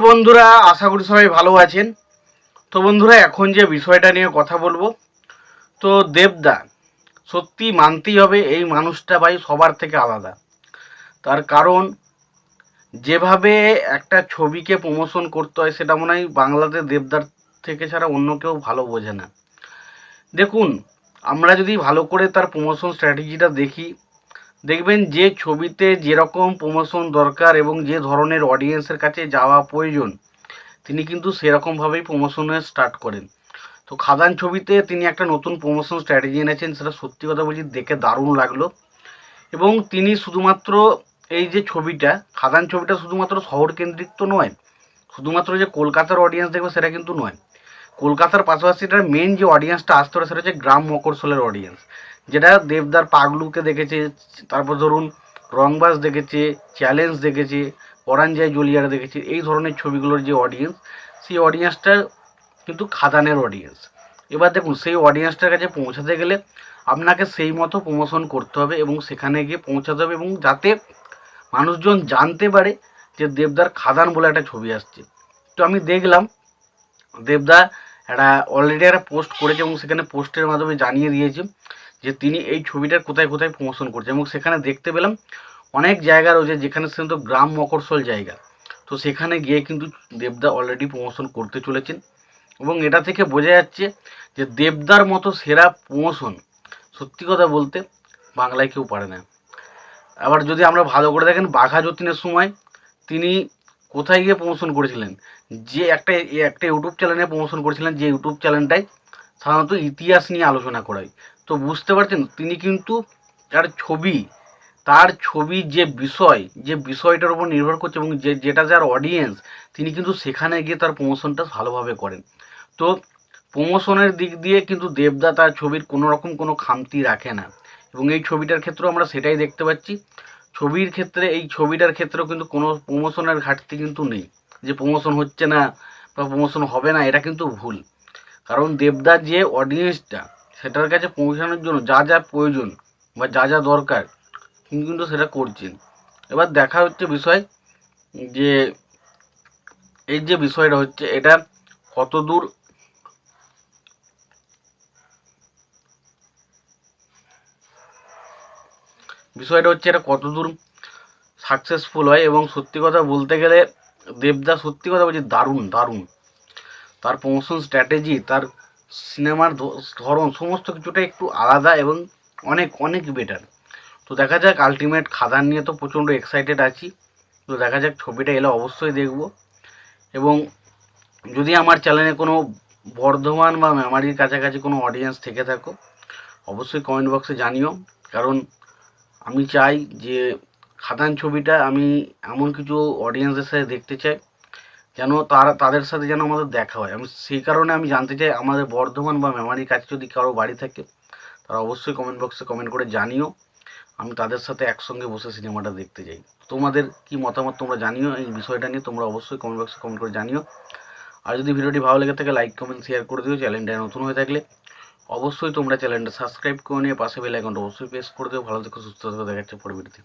বন্ধুরা, আশা করি সবাই ভালো আছেন। তো বন্ধুরা, এখন যে বিষয়টা নিয়ে কথা বলবো, তো দেবদা সত্যি মানতেই হবে এই মানুষটা ভাই সবার থেকে আলাদা। তার কারণ যেভাবে একটা ছবিকে প্রমোশন করতে হয় সেটা মনে হয় বাংলাতে দেবদার থেকে ছাড়া অন্য কেউ ভালো বোঝে না। দেখুন, আমরা যদি ভালো করে তার প্রমোশন স্ট্র্যাটেজিটা দেখি, দেখবেন যে ছবিতে যেরকম প্রমোশন দরকার এবং যে ধরনের অডিয়েন্সের কাছে যাওয়া প্রয়োজন তিনি কিন্তু সেরকমভাবেই প্রমোশনের স্টার্ট করেন। তো খাদান ছবিতে তিনি একটা নতুন প্রমোশন স্ট্র্যাটেজি এনেছেন, সেটা সত্যি কথা বলছি দেখে দারুণ লাগলো। এবং তিনি শুধুমাত্র এই যে ছবিটা, খাদান ছবিটা শুধুমাত্র শহর কেন্দ্রিক তো নয়, শুধুমাত্র যে কলকাতার অডিয়েন্স দেখবে সেটা কিন্তু নয়। কলকাতার পাশাপাশি এটার মেন যে অডিয়েন্সটা আসতে পারে সেটা হচ্ছে গ্রাম মকরশোলের অডিয়েন্স, যেটা দেবদার পাগলুকে দেখেছে, তারপর ধরুন রংবাজ দেখেছে, চ্যালেঞ্জ দেখেছে, পরাণ যায় জলিয়ারা দেখেছে, এই ধরনের ছবিগুলোর যে অডিয়েন্স, সেই অডিয়েন্সটা কিন্তু খাদানের অডিয়েন্স। এবার দেখুন, সেই অডিয়েন্সটার কাছে পৌঁছাতে গেলে আপনাকে সেই মতো প্রমোশন করতে হবে এবং সেখানে গিয়ে পৌঁছাতে হবে, এবং যাতে মানুষজন জানতে পারে যে দেবদার খাদান বলে একটা ছবি আসছে। তো আমি দেখলাম দেবদা একটা অলরেডি একটা পোস্ট করেছে এবং সেখানে পোস্টের মাধ্যমে জানিয়ে দিয়েছে যে তিনি এই ছবিটার কোথায় কোথায় প্রমোশন করছে, এবং সেখানে দেখতে পেলাম অনেক জায়গা রয়েছে যেখানে সেখানে তো গ্রাম মকরশোল জায়গা, তো সেখানে গিয়ে কিন্তু দেবদা অলরেডি প্রমোশন করতে চলেছেন। এবং এটা থেকে বোঝা যাচ্ছে যে দেবদার মতো সেরা প্রমোশন সত্যি কথা বলতে বাংলায় কেউ পারে না। আবার যদি আমরা ভালো করে দেখেন, বাঘা যতীনের সময় তিনি কোথায় গিয়ে প্রমোশন করেছিলেন, যে একটা একটা ইউটিউব চ্যানেলে প্রমোশন করেছিলেন, যে ইউটিউব চ্যানেলটায় সাধারণত ইতিহাস নিয়ে আলোচনা করায়। তো বুঝতে পারছেন, তিনি কিন্তু তার ছবি যে বিষয়, যে বিষয়টার উপর নির্ভর করছে এবং যেটা যার অডিয়েন্স, তিনি কিন্তু সেখানে গিয়ে তার প্রমোশনটা ভালোভাবে করেন। তো প্রমোশনের দিক দিয়ে কিন্তু দেবদা তার ছবির কোনো রকম কোনো খামতি রাখে না, এবং এই ছবিটার ক্ষেত্রেও আমরা সেটাই দেখতে পাচ্ছি। এই ছবিটার ক্ষেত্রেও কিন্তু কোনো প্রমোশনের ঘাটতি কিন্তু নেই, যে প্রমোশন হচ্ছে না বা প্রমোশন হবে না, এটা কিন্তু ভুল। কারণ দেবদার যে অডিয়েন্সটা, সেটার কাছে পৌঁছানোর জন্য যা যা প্রয়োজন বা যা যা দরকার তিনি কিন্তু সেটা করছেন। এবার দেখা হচ্ছে বিষয় যে এই যে বিষয়টা হচ্ছে এটা কত দূর এটা কতদূর সাকসেসফুল হয়। এবং সত্যি কথা বলতে গেলে দেবদা সত্যি কথা বলছি দারুণ দারুণ, তার প্রমোশন স্ট্র্যাটেজি, তার সিনেমার ধরন সমস্ত কিছুটা একটু আলাদা এবং অনেক অনেক বেটার। তো দেখা যাক, আলটিমেট খাদান নিয়ে তো প্রচণ্ড এক্সাইটেড আছি। তো দেখা যাক, ছবিটা এলে অবশ্যই দেখব। এবং যদি আমার চ্যানেলে কোনো বর্ধমান বা মেমারির কাছাকাছি কোনো অডিয়েন্স থেকে থাকো, অবশ্যই কমেন্ট বক্সে জানিও। কারণ আমি চাই যে খাদান ছবিটা আমি এমন কিছু অডিয়েন্সের সাথে দেখতে চাই যেন তাদের সাথে যেন আমাদের দেখা হয়। আমি সেই কারণে আমি জানতে চাই, আমাদের বর্ধমান বা মেমারির কাছে যদি কারো বাড়ি থাকে তারা অবশ্যই কমেন্ট বক্সে কমেন্ট করে জানিও। আমি তাদের সাথে একসঙ্গে বসে সিনেমাটা দেখতে চাই। তোমাদের কি মতামত তোমরা জানিও এই বিষয়টা নিয়ে, তোমরা অবশ্যই কমেন্ট বক্সে কমেন্ট করে জানিও। আর যদি ভিডিওটি ভালো লেগে থাকে লাইক কমেন্ট শেয়ার করে দিও। চ্যানেলটা নতুন হয়ে থাকলে অবশ্যই তোমরা চ্যানেলটা সাবস্ক্রাইব করে নিয়ে পাশে বেল আইকনটা অবশ্যই প্রেস করে দিও। ভালো থেকো, সুস্থ থেকো, দেখা যাচ্ছে পরবর্তীতে।